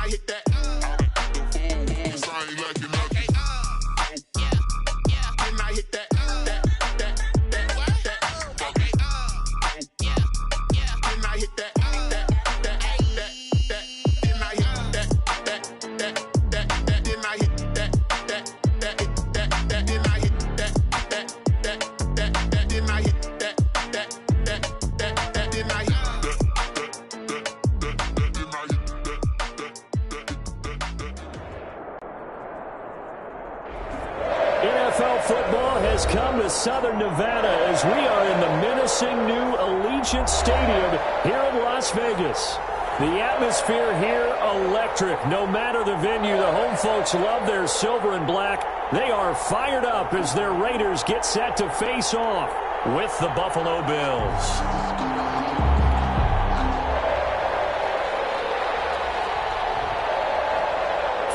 hit that. I ain't like it nothing. Then I hit that. Then I hit that. NFL football has come to Southern Nevada as we are in the menacing new Allegiant Stadium here in Las Vegas. The atmosphere here electric. No matter the venue, the home folks love their silver and black. They are fired up as their Raiders get set to face off with the Buffalo Bills.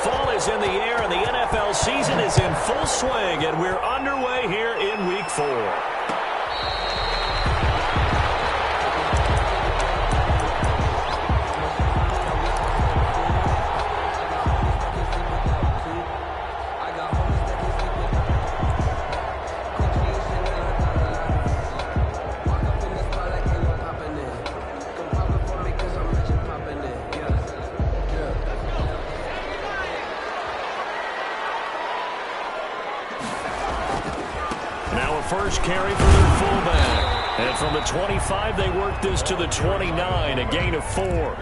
Fall is in the air, and the NFL season is in full swing, and we're underway here in Week 4. First carry for their fullback. And from the 25, they work this to the 29, a gain of 4.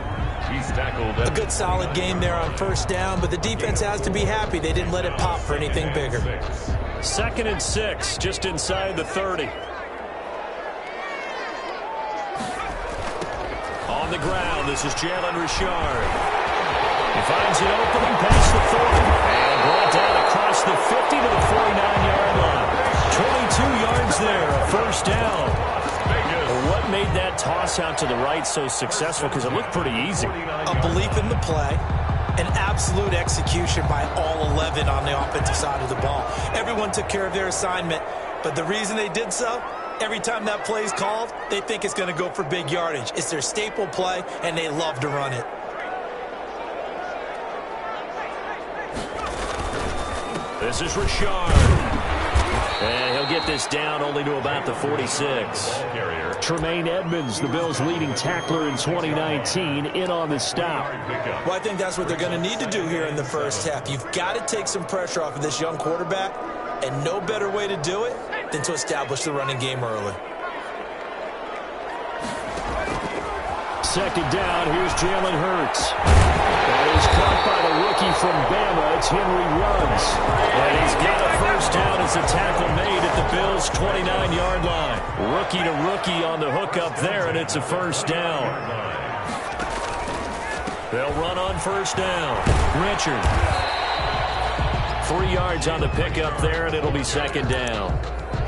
He's tackled. A good solid game there on first down, but the defense has to be happy they didn't let it pop for anything bigger. 2nd and 6, just inside the 30. On the ground, this is Jalen Richard. He finds an opening past the 40 and brought down across the 50 to the 49-yard line. 22 yards there, a first down. What made that toss out to the right so successful? Because it looked pretty easy. A belief in the play, an absolute execution by all 11 on the offensive side of the ball. Everyone took care of their assignment, but the reason they did so, every time that play is called, they think it's going to go for big yardage. It's their staple play, and they love to run it. This is Richard. And he'll get this down only to about the 46. Tremaine Edmonds, the Bills' leading tackler in 2019, in on the stop. Well, I think that's what they're going to need to do here in the first half. You've got to take some pressure off of this young quarterback, and no better way to do it than to establish the running game early. 2nd down, here's Jalen Hurts. That is caught by the rookie from Bama. It's Henry Ruggs. And he's got a first down as a tackle made at the Bills' 29-yard line. Rookie to rookie on the hookup there, and it's a first down. They'll run on first down. Richard. 3 yards on the pickup there, and it'll be 2nd down.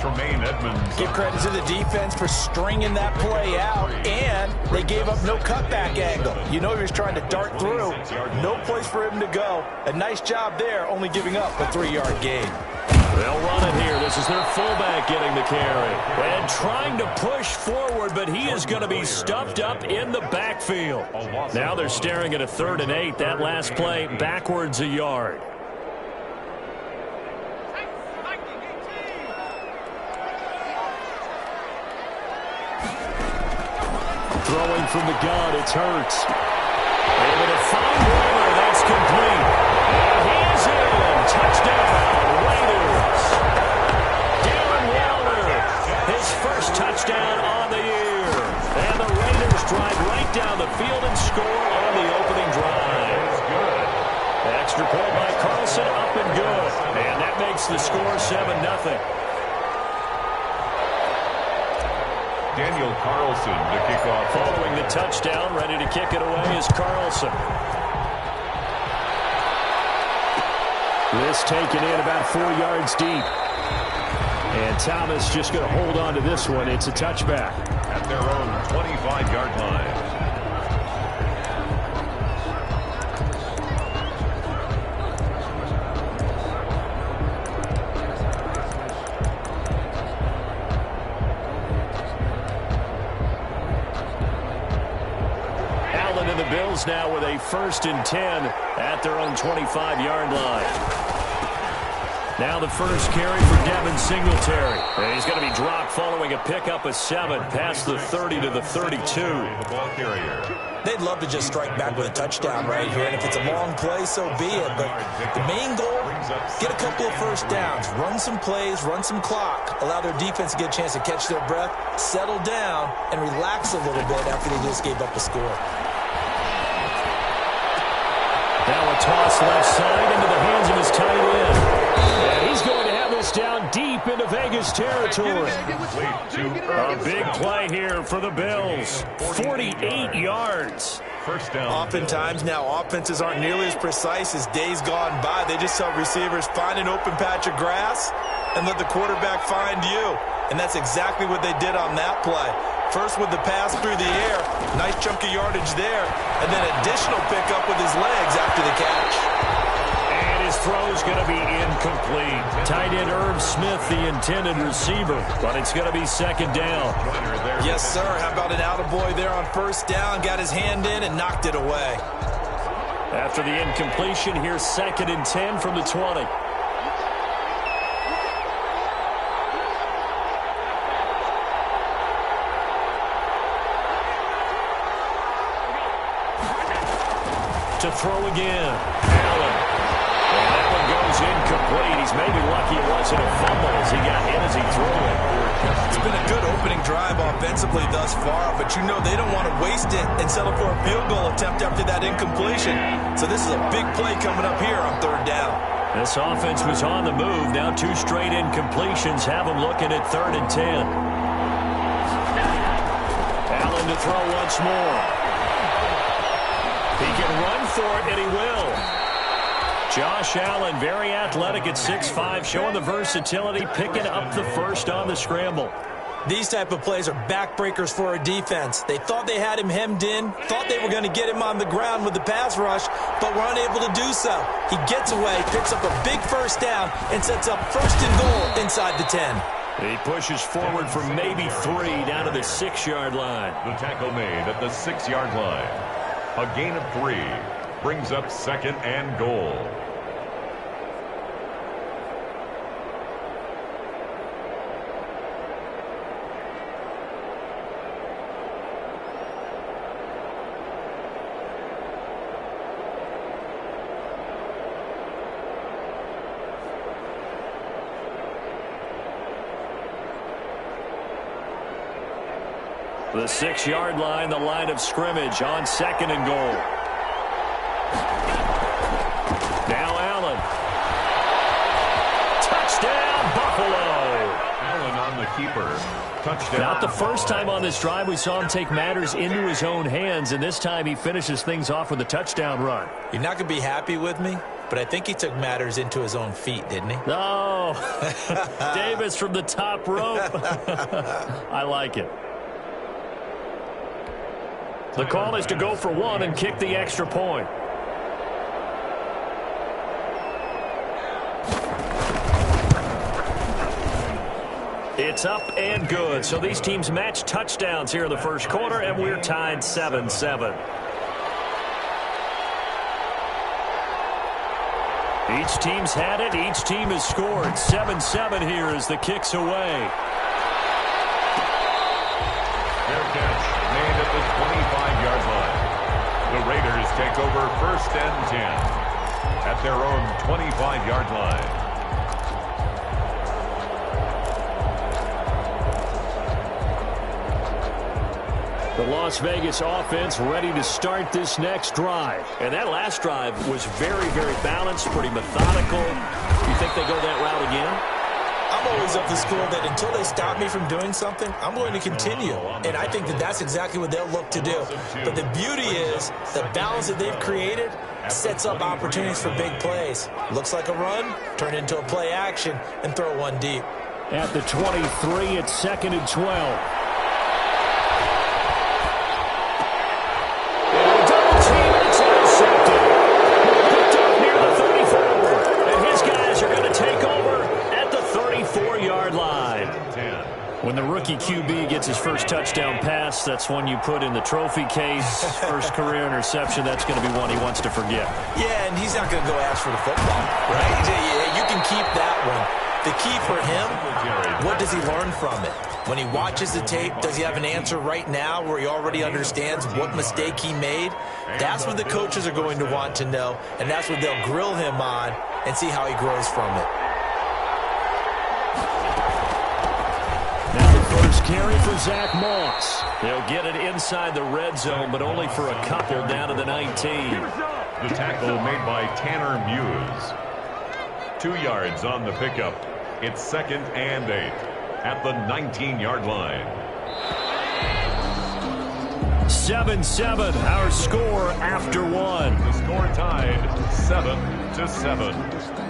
Tremaine Edmonds. Give credit to the defense for stringing that play out, and they gave up no cutback angle. You know he was trying to dart through. No place for him to go. A nice job there, only giving up a 3-yard gain. They'll run it here. This is their fullback getting the carry. And trying to push forward, but he is going to be stuffed up in the backfield. Now they're staring at a 3rd and 8. That last play backwards a yard. Throwing from the gun, it's Hurts. Able to find Waller, that's complete. And he is in. Touchdown, Raiders. Darren Waller, his first touchdown on the year. And the Raiders drive right down the field and score on the opening drive. Extra point by Carlson, up and good. And that makes the score 7-0. Daniel Carlson to kick off. Following the touchdown, ready to kick it away is Carlson. This taken in about 4 yards deep. And Thomas just going to hold on to this one. It's a touchback. At their own 25-yard line. Bills now with a 1st and 10 at their own 25-yard line. Now the first carry for Devin Singletary. And he's going to be dropped following a pickup of 7 past the 30 to the 32. The ball carrier. They'd love to just strike back with a touchdown right here, and if it's a long play, so be it. But the main goal, get a couple of first downs, run some plays, run some clock, allow their defense to get a chance to catch their breath, settle down, and relax a little bit after they just gave up a score. Now a toss left side into the hands of his tight end. And he's going to have this down deep into Vegas territory. A big play here for the Bills. 48 yards. First down. Oftentimes now offenses aren't nearly as precise as days gone by. They just tell receivers, find an open patch of grass and let the quarterback find you. And that's exactly what they did on that play. First with the pass through the air, nice chunk of yardage there, and then additional pickup with his legs after the catch. And his throw's going to be incomplete. Tight end Irv Smith, the intended receiver, but it's going to be 2nd down. Yes, sir. How about an attaboy there on 1st down? Got his hand in and knocked it away. After the incompletion, here's 2nd and 10 from the 20. To throw again. Allen. And that one goes incomplete. He's maybe lucky it wasn't a fumble as he got hit as he threw it. It's been a good opening drive offensively thus far, but you know they don't want to waste it and settle for a field goal attempt after that incompletion. So this is a big play coming up here on 3rd down. This offense was on the move. Now 2 straight incompletions have them looking at 3rd and 10. Allen to throw once more. He can run for it, and he will. Josh Allen, very athletic at 6'5", showing the versatility, picking up the first on the scramble. These type of plays are backbreakers for a defense. They thought they had him hemmed in, thought they were going to get him on the ground with the pass rush, but were unable to do so. He gets away, picks up a big 1st down, and sets up 1st and goal inside the 10. He pushes forward for maybe 3 down to the 6-yard line. The tackle made at the 6-yard line. A gain of 3 brings up 2nd and goal. The 6-yard line, the line of scrimmage on 2nd and goal. Now Allen. Touchdown, Buffalo. Allen on the keeper. Touchdown. Not the first time on this drive we saw him take matters into his own hands, and this time he finishes things off with a touchdown run. You're not going to be happy with me, but I think he took matters into his own feet, didn't he? No. Davis from the top rope. I like it. The call is to go for 1 and kick the extra point. It's up and good. So these teams match touchdowns here in the first quarter, and we're tied 7-7. Each team's had it. Each team has scored. 7-7 here as the kick's away. Fair catch made at the 25-yard line. The Raiders take over 1st and 10 at their own 25-yard line. The Las Vegas offense ready to start this next drive. And that last drive was very, very balanced, pretty methodical. You think they go that route again? I'm always of the school that until they stop me from doing something, I'm going to continue. And I think that that's exactly what they'll look to do. But the beauty is the balance that they've created sets up opportunities for big plays. Looks like a run, turn into a play action, and throw one deep. At the 23, it's 2nd and 12. rookie QB gets his first touchdown pass, that's one you put in the trophy case. First career interception, that's going to be one he wants to forget. Yeah, and he's not going to go ask for the football, right? Yeah, you can keep that one. The key for him, what does he learn from it? When he watches the tape, does he have an answer right now where he already understands what mistake he made? That's what the coaches are going to want to know, and that's what they'll grill him on and see how he grows from it. Now the first carry for Zach Moss. They'll get it inside the red zone, but only for a couple down to the 19. The tackle made by Tanner Muse. 2 yards on the pickup. It's 2nd and 8 at the 19-yard line. 7-7, our score after one. The score tied 7-7.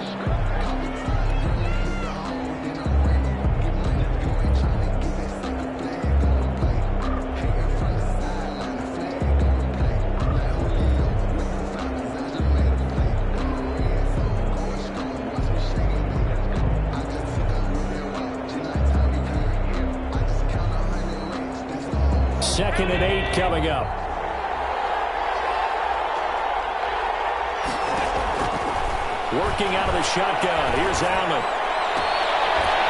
Second and 8 coming up. Working out of the shotgun. Here's Allen.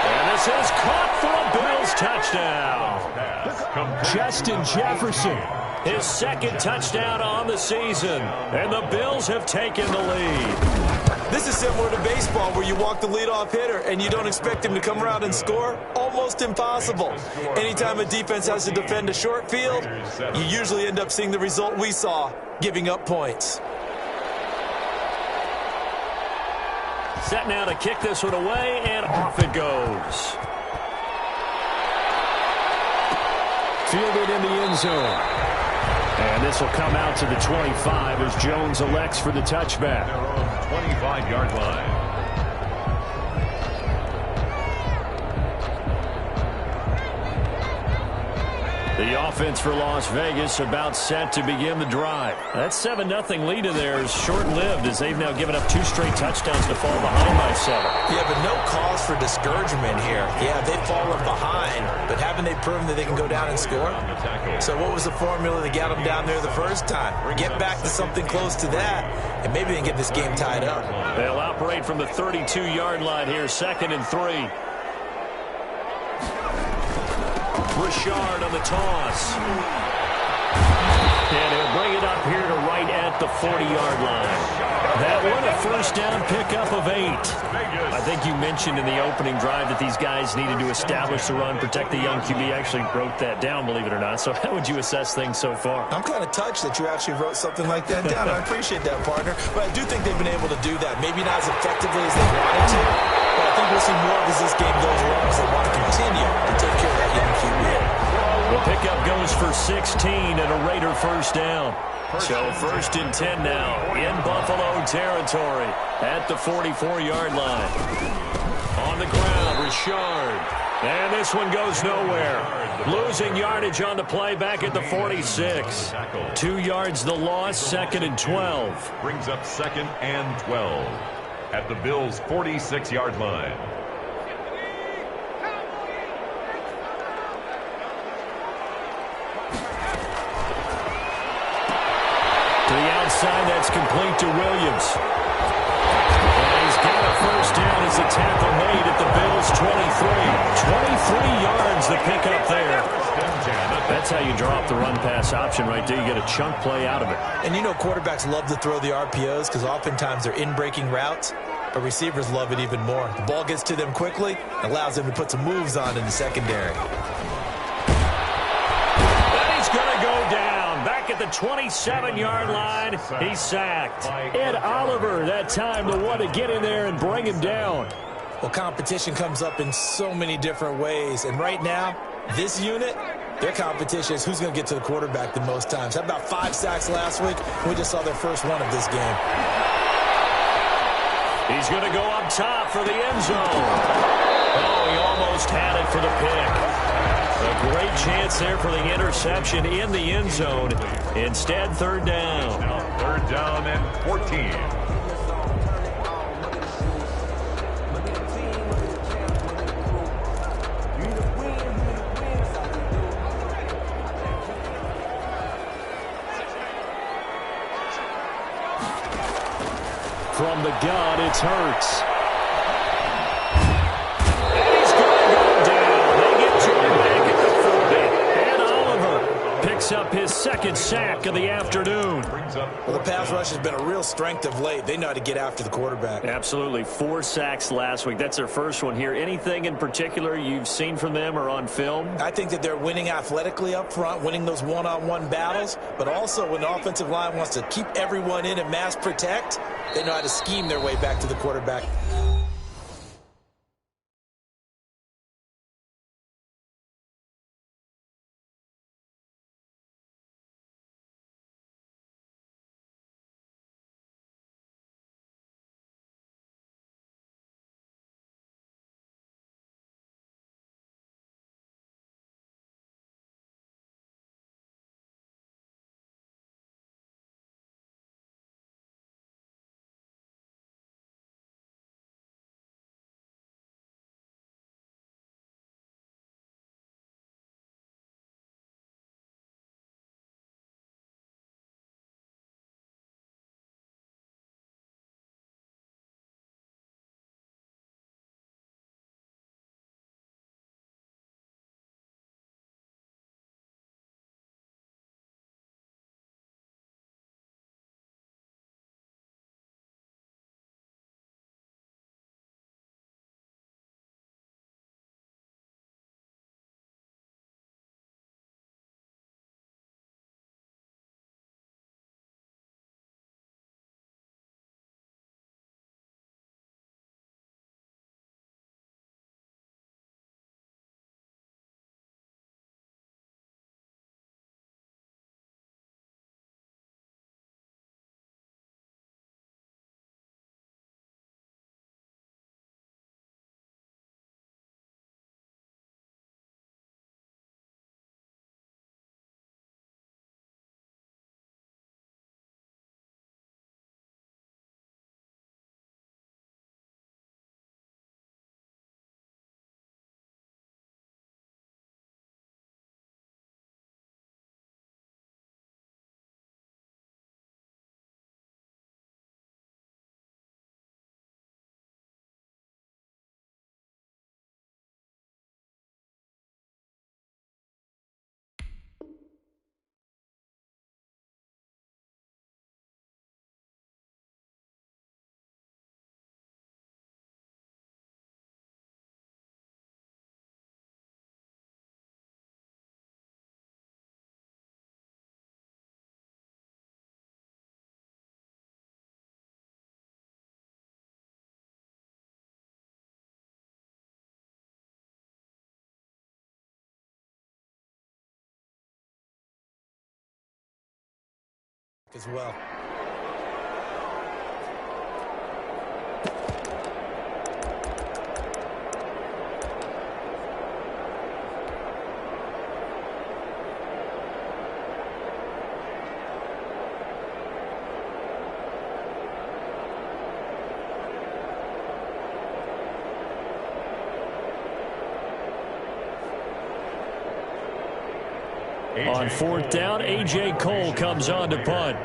And this is caught for a Bills touchdown. Justin Jefferson, his 2nd touchdown on the season. And the Bills have taken the lead. This is similar to baseball where you walk the leadoff hitter and you don't expect him to come around and score. Almost impossible. Anytime a defense has to defend a short field, you usually end up seeing the result we saw, giving up points. Set now to kick this one away, and off it goes. Fielded in the end zone. And this will come out to the 25 as Jones elects for the touchback. 25-yard line. The offense for Las Vegas about set to begin the drive. That 7-0 lead of theirs short-lived as they've now given up 2 straight touchdowns to fall behind by 7. Yeah, but no cause for discouragement here. Yeah, they've fallen behind, but haven't they proven that they can go down and score? So what was the formula that got them down there the first time? Get back to something close to that, and maybe they can get this game tied up. They'll operate from the 32-yard line here, 2nd and 3. Richard on the toss. And he'll bring it up here to right at the 40-yard line. That one a first down pickup of 8. I think you mentioned in the opening drive that these guys needed to establish the run, protect the young QB. I actually wrote that down, believe it or not. So how would you assess things so far? I'm kind of touched that you actually wrote something like that down. I appreciate that, partner. But I do think they've been able to do that. Maybe not as effectively as they wanted to, but I think we'll see more as this game goes along because they want to continue to take care of that young QB. The pickup goes for 16 and a Raider first down. So 1st and 10 now in Buffalo territory at the 44-yard line. On the ground, Richard. And this one goes nowhere. Losing yardage on the play back at the 46. 2 yards the loss, 2nd and 12. Brings up 2nd and 12 at the Bills' 46-yard line. To the outside, that's complete to Williams. And he's got a first down as the tackle made at the Bills' 23. 23 yards the pickup there. That's how you draw up the run-pass option right there. You get a chunk play out of it. And you know quarterbacks love to throw the RPOs because oftentimes they're in-breaking routes, but receivers love it even more. The ball gets to them quickly, allows them to put some moves on in the secondary. And he's going to go down. Back at the 27-yard line, he's sacked. Ed Oliver, that time, the one to get in there and bring him down. Well, competition comes up in so many different ways, and right now, this unit, their competition is who's going to get to the quarterback the most times. How about 5 sacks last week? We just saw their first one of this game. He's going to go up top for the end zone. Oh, he almost had it for the pick. A great chance there for the interception in the end zone. Instead, 3rd down. 3rd down and 14. From the gun, it's Hurts. And he's going to go down. They get Jordan back at the 40. And Oliver picks up his second sack of the afternoon. Well, the pass rush has been a real strength of late. They know how to get after the quarterback. Absolutely. 4 sacks last week. That's their first one here. Anything in particular you've seen from them or on film? I think that they're winning athletically up front, winning those one-on-one battles, but also when the offensive line wants to keep everyone in and mass protect, they know how to scheme their way back to the quarterback. As well. On 4th down, A.J. Cole comes on to punt.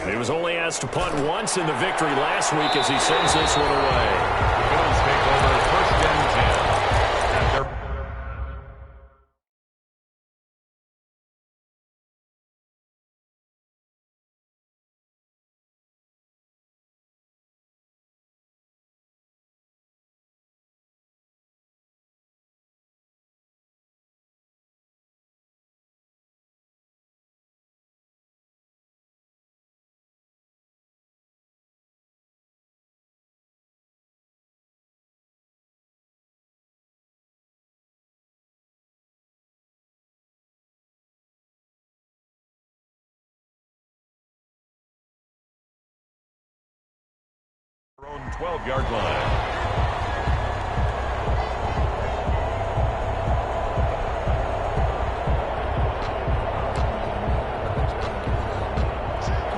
He was only asked to punt once in the victory last week as he sends this one away. Bills take over 1st and 10 at their own 12-yard line.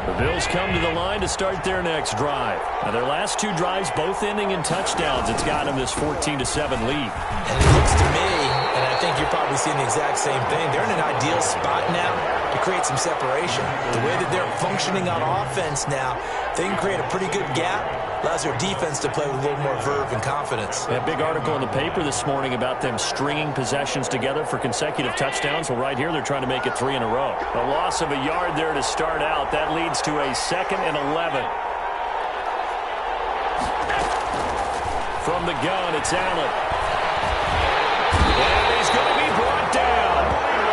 The Bills come to the line to start their next drive. Now, their last 2 drives both ending in touchdowns. It's got them this 14-7 lead. And it looks to me, and I think think you're probably seeing the exact same thing. They're in an ideal spot now to create some separation. The way that they're functioning on offense now, they can create a pretty good gap. Allows their defense to play with a little more verve and confidence. A big article in the paper this morning about them stringing possessions together for consecutive touchdowns. Well, right here, they're trying to make it 3 in a row. A loss of a yard there to start out. That leads to a 2nd and 11. From the gun, it's Allen. And he's going to be brought down.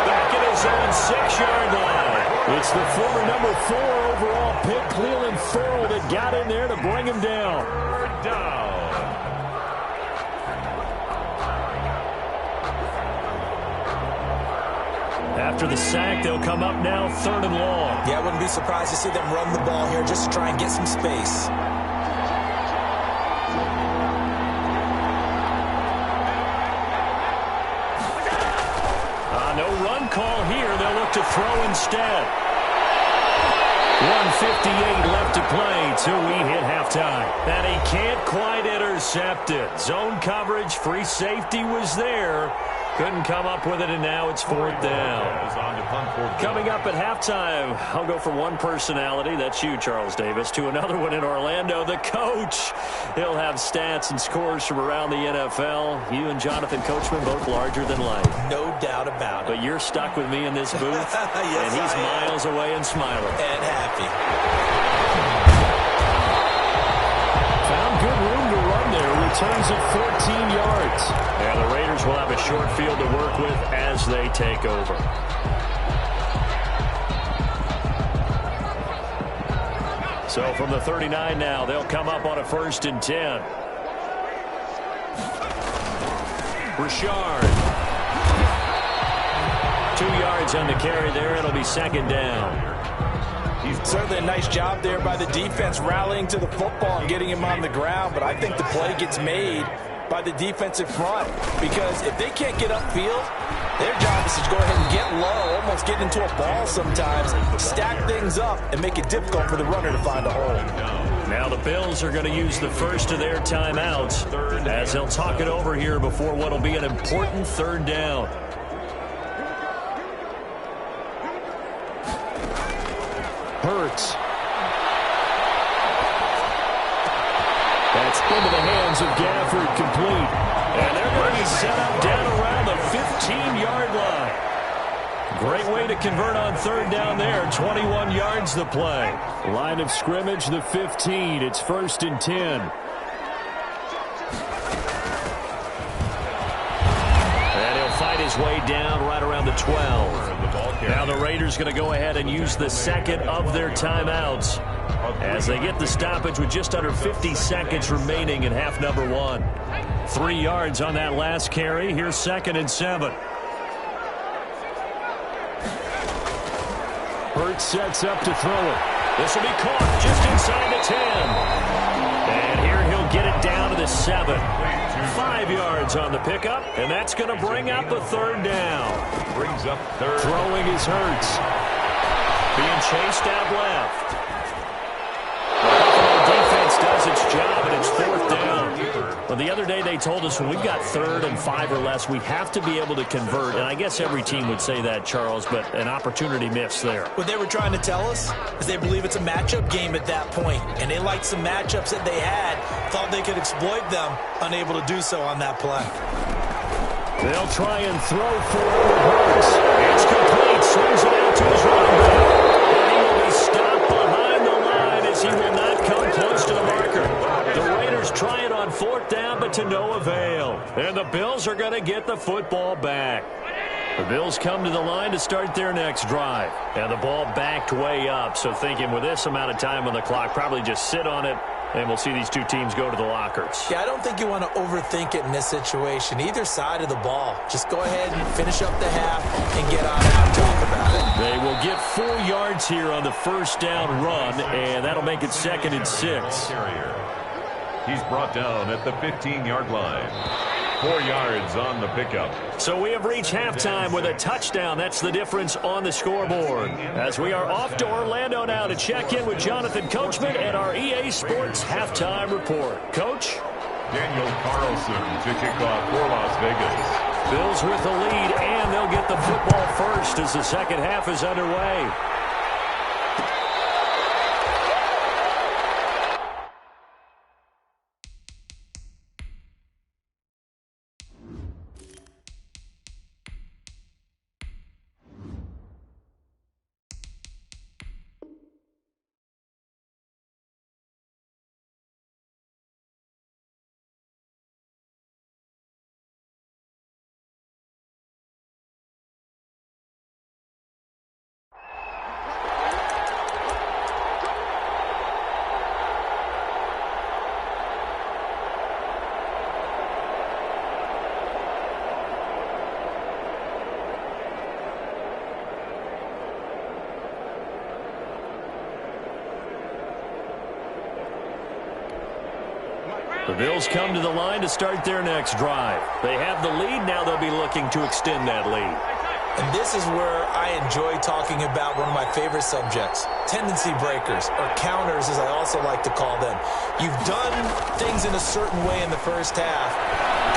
Back at his own 6-yard line. It's the former number 4 overall pick, Cleveland Ferrell, that got in there to bring him down. After the sack, they'll come up now 3rd and long. Yeah, I wouldn't be surprised to see them run the ball here just to try and get some space. No run call here. They'll look to throw instead. 1:58 left to play till we hit halftime. And he can't quite intercept it. Zone coverage, free safety was there. Couldn't come up with it, and now it's 4th down. Coming up at halftime, I'll go from one personality, that's you, Charles Davis, to another one in Orlando, the coach. He'll have stats and scores from around the NFL. You and Jonathan Coachman, both larger than life. No doubt about it. But you're stuck with me in this booth, yes, and he's miles away and smiling. And happy. Found good room to run there. Returns at 14 yards. And the Raiders will have a short field to work with as they take over. So from the 39 now, they'll come up on a 1st and 10. Richard. 2 yards on the carry there. It'll be 2nd down. Certainly a nice job there by the defense rallying to the football and getting him on the ground, but I think the play gets made by the defensive front because if they can't get upfield, their job is to go ahead and get low, almost get into a ball sometimes, stack things up, and make it difficult for the runner to find a hole. Now the Bills are going to use the first of their timeouts as they'll talk it over here before what will be an important 3rd down. Hurts. That's into the hands of Gafford, complete. And they're going to be set up down around the 15-yard line. Great way to convert on 3rd down there. 21 yards the play. Line of scrimmage, the 15. It's 1st and 10. And he'll fight his way down right around the 12. Now the Raiders going to go ahead and use the 2nd of their timeouts as they get the stoppage with just under 50 seconds remaining in half number 1. 3 yards on that last carry. Here's 2nd and 7. Hurts sets up to throw it. This will be caught just inside the 10. And here he'll get it down to the 7. 5 yards on the pickup, and that's going to bring up a 3rd down. Brings up 3rd. Throwing is Hurts. Being chased out left. The defense does its job, and it's 4th down. Well, the other day they told us when we've got 3rd and 5 or less, we have to be able to convert. And I guess every team would say that, Charles, but an opportunity missed there. What they were trying to tell us is they believe it's a matchup game at that point, and they liked some matchups that they had, thought they could exploit them, unable to do so on that play. They'll try and throw for Hurts. It's complete. Swings it out to his running back. And he will be stopped behind the line as he will not come close to the marker. The Raiders try it on 4th down, but to no avail. And the Bills are going to get the football back. The Bills come to the line to start their next drive. And the ball backed way up, so thinking with this amount of time on the clock, probably just sit on it, and we'll see these two teams go to the lockers. Yeah, I don't think you want to overthink it in this situation. Either side of the ball. Just go ahead and finish up the half and get on out and talk about it. They will get 4 yards here on the 1st down run, and that'll make it 2nd and 6. He's brought down at the 15-yard line. 4 yards on the pickup. So we have reached halftime with a touchdown. That's the difference on the scoreboard. As we are off to Orlando now to check in with Jonathan Coachman and our EA Sports halftime report. Coach? Daniel Carlson to kick off for Las Vegas. Bills with the lead, and they'll get the football first as the second half is underway. The Bills come to the line to start their next drive. They have the lead. Now they'll be looking to extend that lead. And this is where I enjoy talking about one of my favorite subjects, tendency breakers, or counters as I also like to call them. You've done things in a certain way in the first half,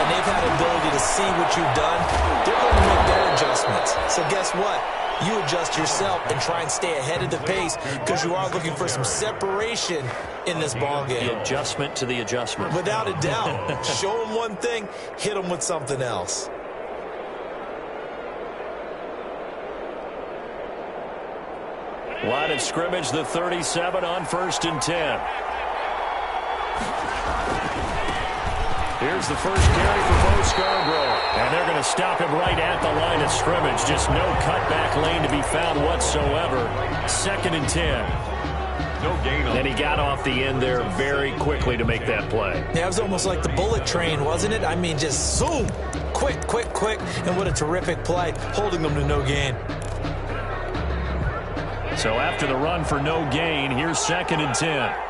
and they've had the ability to see what you've done. They're going to make their adjustments. So guess what? You adjust yourself and try and stay ahead of the pace because you are looking for some separation in this ballgame. The adjustment to the adjustment. Without a doubt. Show them one thing, hit them with something else. Line of scrimmage, the 37 on 1st and 10. Here's the first carry for Bo Scarborough. And they're going to stop him right at the line of scrimmage. Just no cutback lane to be found whatsoever. 2nd and 10. No gain on. And he got off the end there very quickly to make that play. Yeah, it was almost like the bullet train, wasn't it? I mean, just zoom. Quick, quick, quick. And what a terrific play, holding them to no gain. So after the run for no gain, here's 2nd and 10.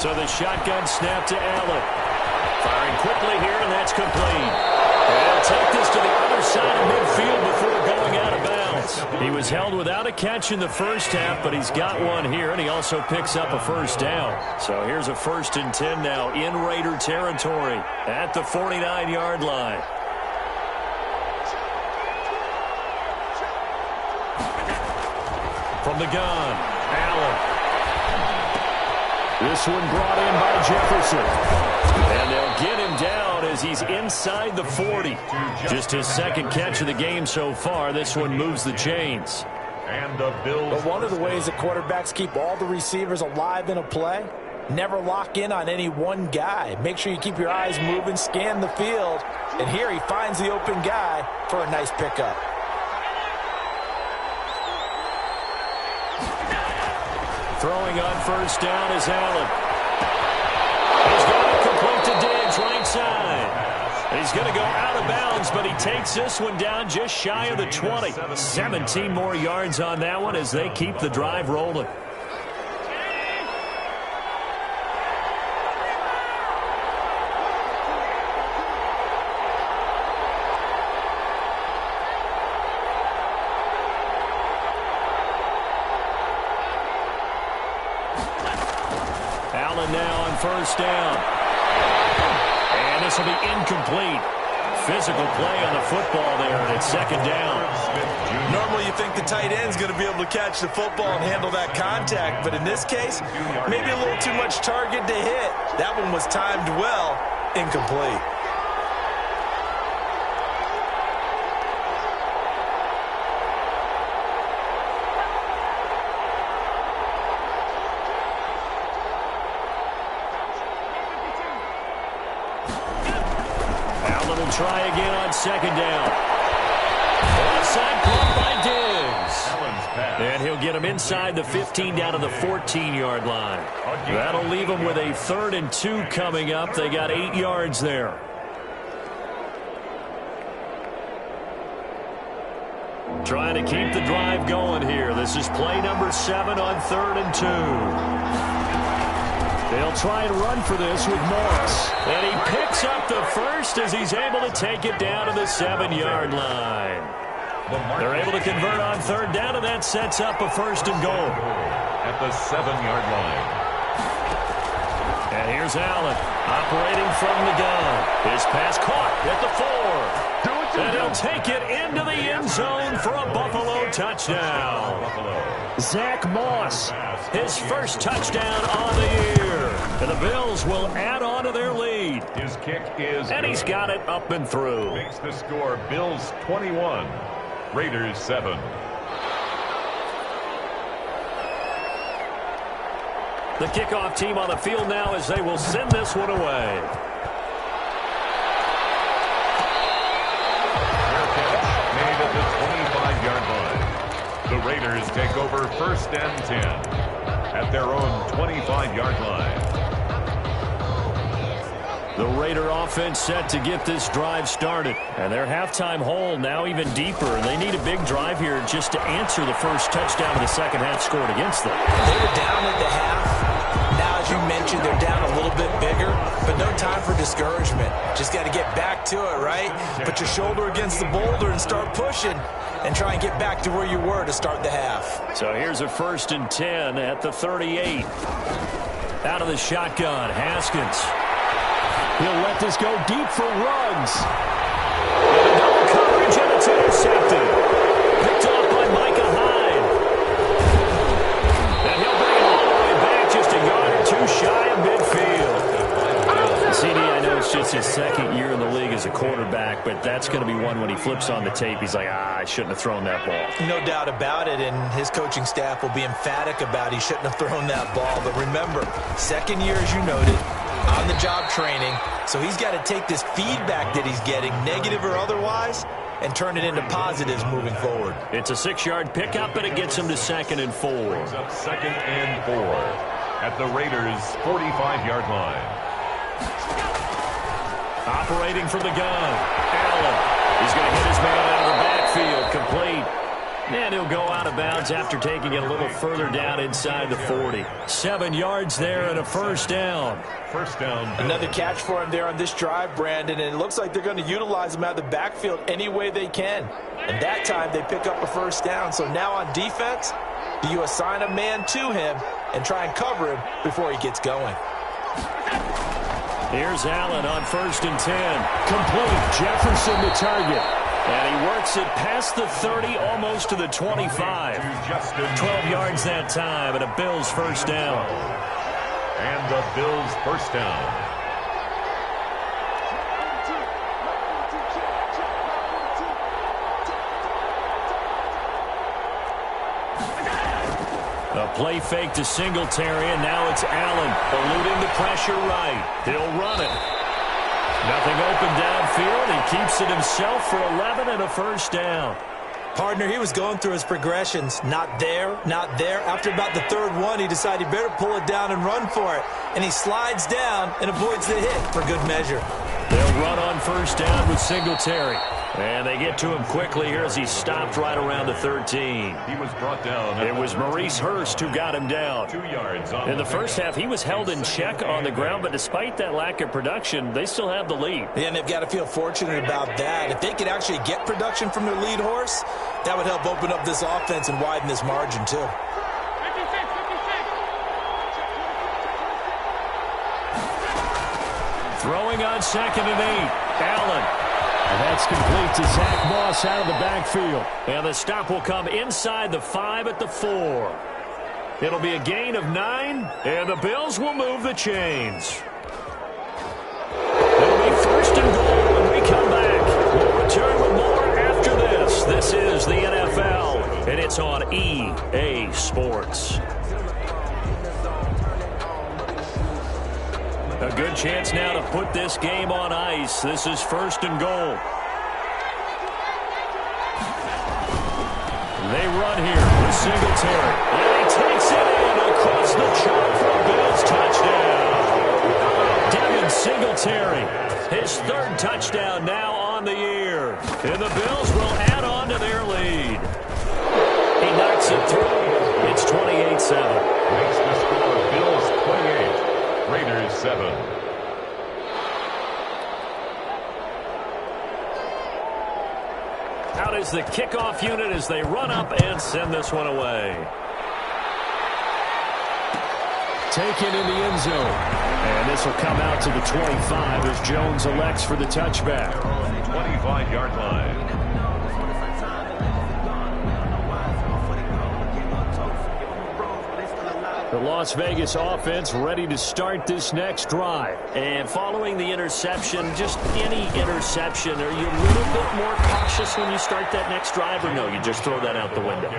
So the shotgun snap to Allen. Firing quickly here, and that's complete. They'll take this to the other side of midfield before going out of bounds. He was held without a catch in the first half, but he's got one here, and he also picks up a first down. So here's a 1st and 10 now in Raider territory at the 49-yard line. From the gun, Allen. This one brought in by Jefferson. And they'll get him down as he's inside the 40. Just his second catch of the game so far. This one moves the chains. And the Bills. But one of the ways that quarterbacks keep all the receivers alive in a play, never lock in on any one guy. Make sure you keep your eyes moving, scan the field. And here he finds the open guy for a nice pickup. Throwing on 1st down is Allen. He's going to complete to Diggs right side. He's going to go out of bounds, but he takes this one down just shy of the 20. 17 more yards on that one as they keep the drive rolling. Now on 1st down. And this will be incomplete. Physical play on the football there, and it's 2nd down. Normally you think the tight end's going to be able to catch the football and handle that contact, but in this case, maybe a little too much target to hit. That one was timed well, incomplete. Try again on 2nd down. Offside call by Diggs. And he'll get him inside the 15 down to the 14-yard line. That'll leave him with a 3rd and 2 coming up. They got 8 yards there. Trying to keep the drive going here. This is play number 7 on 3rd and 2. They'll try and run for this with Morris. And he picks up the first as he's able to take it down to the 7-yard line. They're able to convert on third down, and that sets up a first and goal. At the 7-yard line. And here's Allen operating from the gun. His pass caught at the 4. And he'll take it into the end zone for a Buffalo touchdown. Zach Moss, his first touchdown on the year. And the Bills will add on to their lead. His kick is and he's got it up and through. Makes the score Bills 21, Raiders 7. The kickoff team on the field now as they will send this one away. Made at the 25-yard line. The Raiders take over first and 10 at their own 25-yard line. The Raider offense set to get this drive started. And their halftime hole now even deeper. And they need a big drive here just to answer the first touchdown of the second half scored against them. They were down at the half. Now, as you mentioned, they're down a little bit bigger, but no time for discouragement. Just got to get back to it, right? Put your shoulder against the boulder and start pushing and try and get back to where you were to start the half. So here's a first and 10 at the 38. Out of the shotgun, Haskins. He'll let this go deep for Ruggs. And double coverage, and it's intercepted. Picked off by Micah Hyde. And he'll bring it all the way back just a yard or two shy of midfield. CD, I know it's just his second year in the league as a quarterback, but that's going to be one when he flips on the tape. He's like, I shouldn't have thrown that ball. No doubt about it, and his coaching staff will be emphatic about he shouldn't have thrown that ball. But remember, second year, as you noted, on-the-job training, so he's got to take this feedback that he's getting, negative or otherwise, and turn it into positives moving forward. It's a 6-yard pickup, and it gets him to 2nd and 4. Brings up 2nd and 4 at the Raiders' 45-yard line. Operating from the gun, Allen. He's going to hit his man out of the backfield, complete. And he'll go out of bounds after taking it a little further down inside the 40. 7 yards there and a first down. First down. Another catch for him there on this drive, Brandon, and it looks like they're going to utilize him out of the backfield any way they can. And that time they pick up a first down. So now on defense, do you assign a man to him and try and cover him before he gets going? Here's Allen on 1st and 10. Complete. Jefferson the target. And he works it past the 30, almost to the 25. 12 yards that time, and a Bills first down. And the Bills first down. A play fake to Singletary, and now it's Allen eluding the pressure right. He'll run it. Nothing open downfield. He keeps it himself for 11 and a first down. Partner, he was going through his progressions. Not there, not there. After about the third one, he decided he better pull it down and run for it. And he slides down and avoids the hit for good measure. They'll run on first down with Singletary. And they get to him quickly here as he stopped right around the 13. He was brought down. It was Maurice Hurst who got him down. 2 yards. In the first half, he was held in check on the ground, but despite that lack of production, they still have the lead. Yeah, and they've got to feel fortunate about that. If they could actually get production from their lead horse, that would help open up this offense and widen this margin too. Throwing on 2nd and 8. Allen. And that's complete to Zach Moss out of the backfield. And the stop will come inside the 5 at the 4. It'll be a gain of 9, and the Bills will move the chains. It'll be first and goal when we come back. We'll return with more after this. This is the NFL, and it's on EA Sports. A good chance now to put this game on ice. This is first and goal. They run here with Singletary. And he takes it in across the chalk for a Bills touchdown. Devin Singletary, his 3rd touchdown now on the year. And the Bills will add on to their lead. He knocks it through. It's 28-7. Makes the score Bills 28. Raiders 7. Out is the kickoff unit as they run up and send this one away. Taken in the end zone. And this will come out to the 25 as Jones elects for the touchback. 25-yard line. The Las Vegas offense ready to start this next drive. And following the interception, just any interception, are you a little bit more cautious when you start that next drive, or no, you just throw that out the window?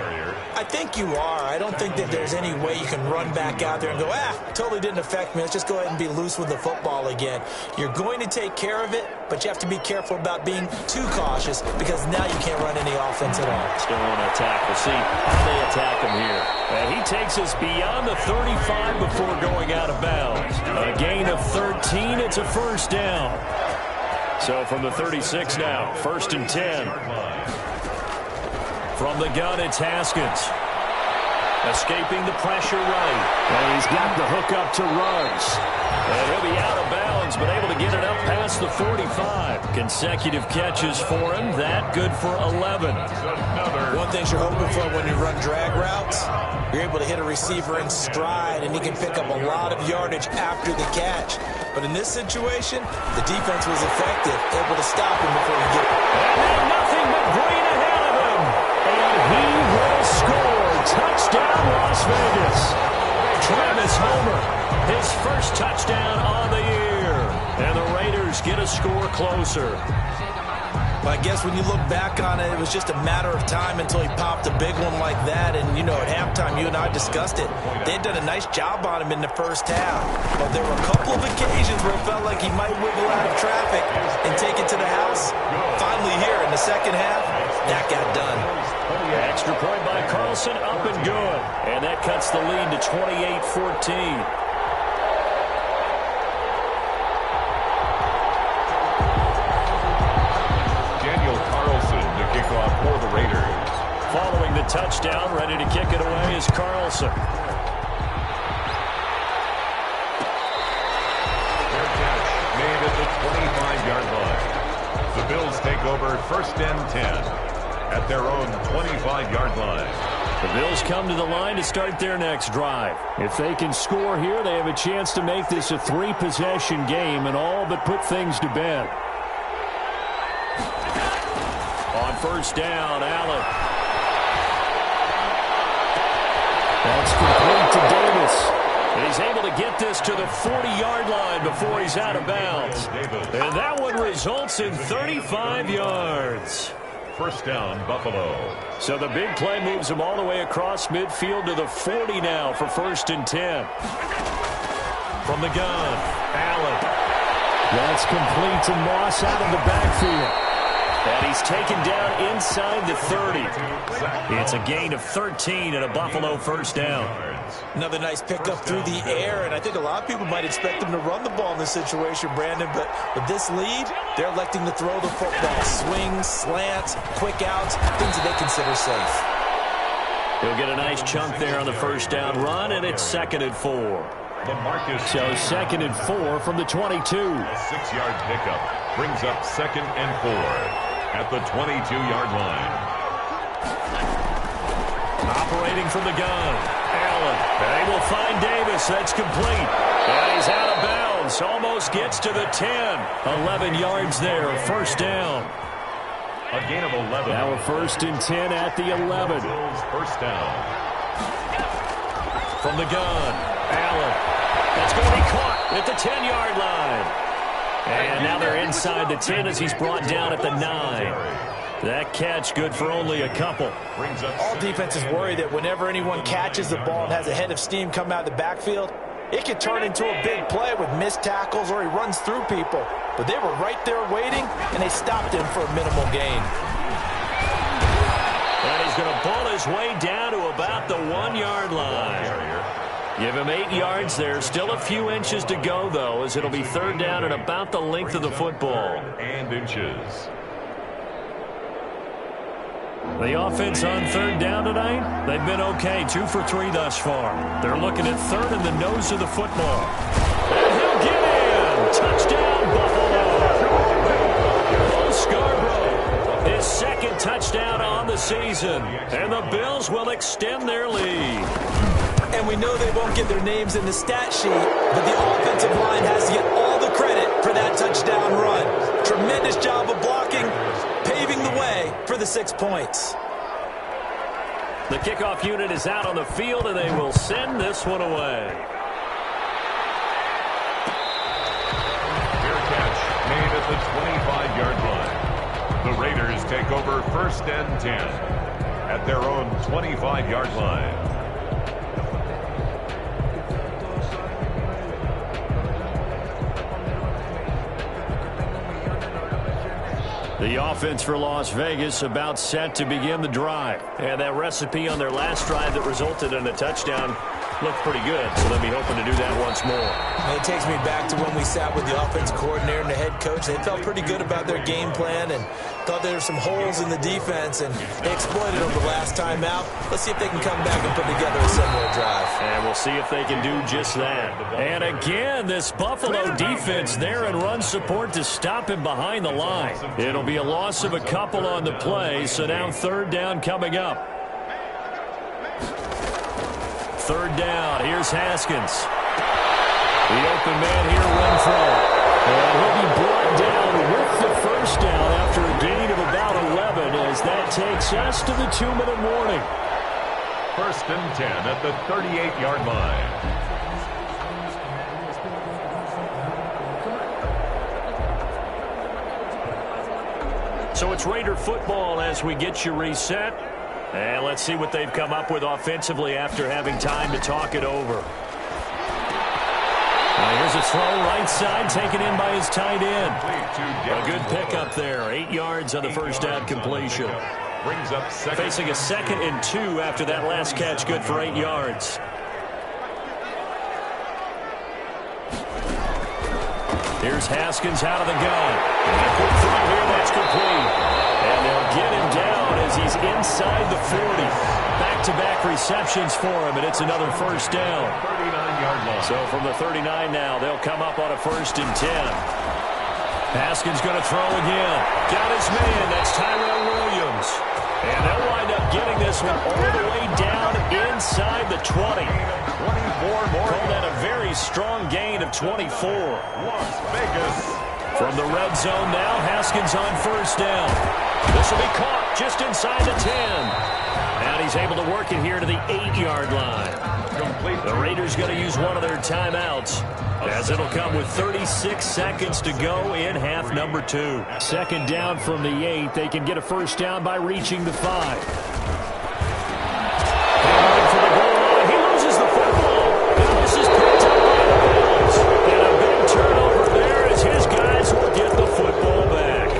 I think you are. I don't think that there's any way you can run back out there and go, totally didn't affect me. Let's just go ahead and be loose with the football again. You're going to take care of it, but you have to be careful about being too cautious because now you can't run any offense at all. Still want to attack. We'll see how they attack him here. And he takes us beyond the 35 before going out of bounds. A gain of 13. It's a first down. So from the 36 now, 1st and 10. From the gun, it's Haskins. Escaping the pressure right. And he's got the hook up to Ruggs. And he'll be out of bounds, but able to get it up past the 45. Consecutive catches for him. That good for 11. One thing you're hoping for when you run drag routes, you're able to hit a receiver in stride, and he can pick up a lot of yardage after the catch. But in this situation, the defense was effective, able to stop him before he get it. And nothing but green ahead of him. And he will score. Touchdown, Las Vegas. Travis Homer, his first touchdown on the year. And the Raiders get a score closer. Well, I guess when you look back on it, it was just a matter of time until he popped a big one like that. And, you know, at halftime, you and I discussed it. They had done a nice job on him in the first half. But there were a couple of occasions where it felt like he might wiggle out of traffic and take it to the house. Finally here in the second half, that got done. Extra point by Carlson, up and good. And that cuts the lead to 28-14. For the Raiders. Following the touchdown, ready to kick it away is Carlson. Their catch made at the 25-yard line. The Bills take over 1st and 10 at their own 25-yard line. The Bills come to the line to start their next drive. If they can score here, they have a chance to make this a 3-possession game and all but put things to bed. On 1st down, Allen. That's complete to Davis. He's able to get this to the 40-yard line before he's out of bounds. And that one results in 35 yards. 1st down, Buffalo. So the big play moves him all the way across midfield to the 40 now for 1st and 10. From the gun, Allen. That's complete to Moss out of the backfield. And he's taken down inside the 30. It's a gain of 13 and a Buffalo 1st down. Another nice pickup through the air, and I think a lot of people might expect him to run the ball in this situation, Brandon, but with this lead, they're electing to throw the football. Swings, slants, quick outs, things that they consider safe. He'll get a nice chunk there on the 1st down run, and it's 2nd and 4. So 2nd and 4 from the 22. A 6-yard pickup brings up 2nd and 4 at the 22-yard line. Operating from the gun, Allen. They will find Davis. That's complete. And he's out of bounds. Almost gets to the 10. 11 yards there. 1st down. A gain of 11. Now a 1st and 10 at the 11. Bills 1st down. From the gun, Allen. That's going to be caught at the 10-yard line. And now they're inside the 10 as he's brought down at the 9. That catch good for only a couple. All defenses worry that whenever anyone catches the ball and has a head of steam come out of the backfield, it could turn into a big play with missed tackles or he runs through people. But they were right there waiting, and they stopped him for a minimal gain. And he's going to pull his way down to about the 1-yard line. Give him 8 yards there. Still a few inches to go, though, as it'll be 3rd down and about the length of the football. And inches. The offense on 3rd down tonight, they've been okay. 2 for 3 thus far. They're looking at 3rd and the nose of the football. And he'll get in. Touchdown, Buffalo. Bo Scarborough, his second touchdown on the season. And the Bills will extend their lead. And we know they won't get their names in the stat sheet, but the offensive line has to get all the credit for that touchdown run. Tremendous job of blocking, paving the way for the 6 points. The kickoff unit is out on the field, and they will send this one away. Fair catch made at the 25-yard line. The Raiders take over 1st and 10 at their own 25-yard line. The offense for Las Vegas about set to begin the drive. And that recipe on their last drive that resulted in a touchdown looked pretty good, so they'll be hoping to do that once more. And it takes me back to when we sat with the offense coordinator and the head coach. They felt pretty good about their game plan and thought there were some holes in the defense, and they exploited them the last time out. Let's see if they can come back and put together a similar drive. And we'll see if they can do just that. And again, this Buffalo defense there in run support to stop him behind the line. It'll be a loss of a couple on the play, so now 3rd down coming up. 3rd down. Here's Haskins. The open man here, Renfro. And he'll be brought down with the 1st down after a gain of about 11 as that takes us to the 2-minute warning. 1st and 10 at the 38-yard line. So it's Raider football as we get you reset. And let's see what they've come up with offensively after having time to talk it over. Now here's a throw right side taken in by his tight end. A good pickup there. 8 yards on the 1st down completion. Brings up second. Facing a 2nd and 2 after that last catch, good for 8 yards. Here's Haskins out of the gun. And a quick throw here, that's complete. And they'll get him down as he's inside the 40. Back-to-back receptions for him, and it's another 1st down. 39-yard line. So from the 39 now, they'll come up on a 1st and 10. Haskins going to throw again. Got his man. That's Tyrell Williams. And they'll wind up getting this one all the way down inside the 20. 24 more. Call that a very strong gain of 24. Las Vegas. From the red zone now, Haskins on 1st down. This will be caught just inside the 10. And he's able to work it here to the 8-yard line. Complete. The Raiders going to use one of their timeouts, as it'll come with 36 seconds to go in half number 2. 2nd down from the 8. They can get a 1st down by reaching the 5. And for the goal line, he loses the football. And this is picked up by the Bills. And a big turnover there as his guys will get the football back.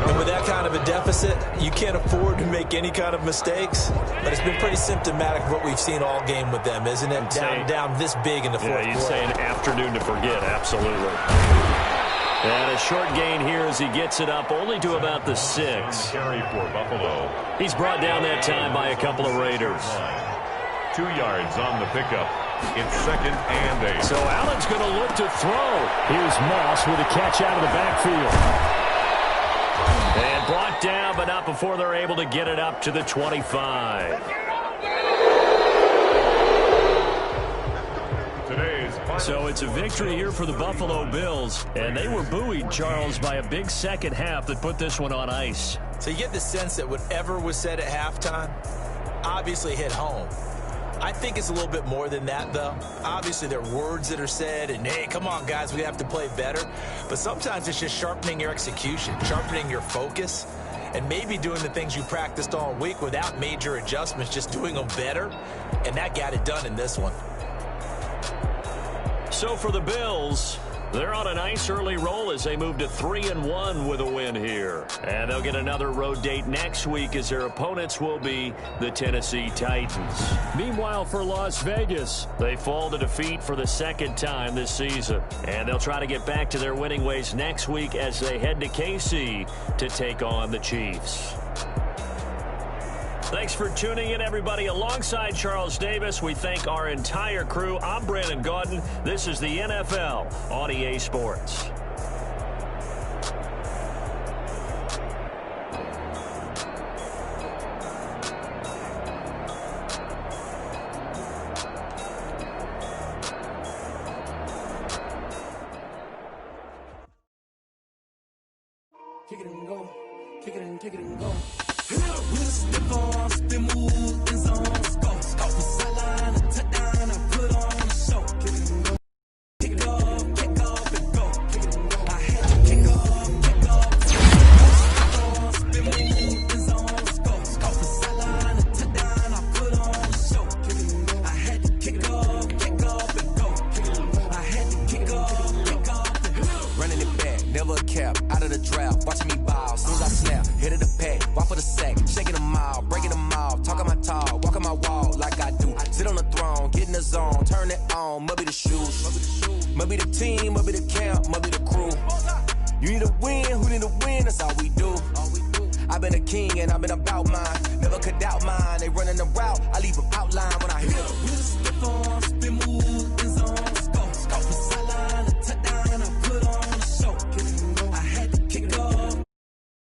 And with that kind of a deficit, you can't afford to make any kind of mistakes. But it's been pretty symptomatic of what we've seen all game with them, isn't it? Down this big in the 4th quarter. Yeah, you'd say an afternoon to forget, absolutely. And a short gain here as he gets it up only to about the 6. Carry for Buffalo. He's brought down that time by a couple of Raiders. 2 yards on the pickup. It's 2nd and 8. So Allen's going to look to throw. Here's Moss with a catch out of the backfield. And brought down, but not before they're able to get it up to the 25. So it's a victory here for the Buffalo Bills. And they were buoyed, Charles, by a big second half that put this one on ice. So you get the sense that whatever was said at halftime obviously hit home. I think it's a little bit more than that, though. Obviously, there are words that are said, and, hey, come on, guys, we have to play better. But sometimes it's just sharpening your execution, sharpening your focus, and maybe doing the things you practiced all week without major adjustments, just doing them better. And that got it done in this one. So for the Bills, they're on a nice early roll as they move to 3-1 with a win here. And they'll get another road date next week as their opponents will be the Tennessee Titans. Meanwhile, for Las Vegas, they fall to defeat for the 2nd time this season. And they'll try to get back to their winning ways next week as they head to KC to take on the Chiefs. Thanks for tuning in, everybody. Alongside Charles Davis, we thank our entire crew. I'm Brandon Gaudin. This is the NFL on EA Sports. Kick it and go. Kick it and kick it and go. We'll step on, spin, move, in zone, go. From sideline to touchdown, I put on the show. Kick it and go. Kick off and go. Kick it and go. I had to kick off. Spin, move, in zone, go. From sideline to touchdown, I put on the show. Kick it and go. I had to kick off and go. Kick it and go. I had to kick off and go. Running it back, never a cap, out of the draft. Watching me ball, soon as I snap, hit of the pack, walk for the sack, shaking them all, breaking them off, talking my talk, walking my wall like I do. Sit on the throne, get in the zone, turn it on, must be the shoes, must be the team, must be the camp, must be the crew. You need a win, who need a win, that's all we do. I've been a king and I've been about mine, never could doubt mine. They running the route, I leave them outline when I hit them.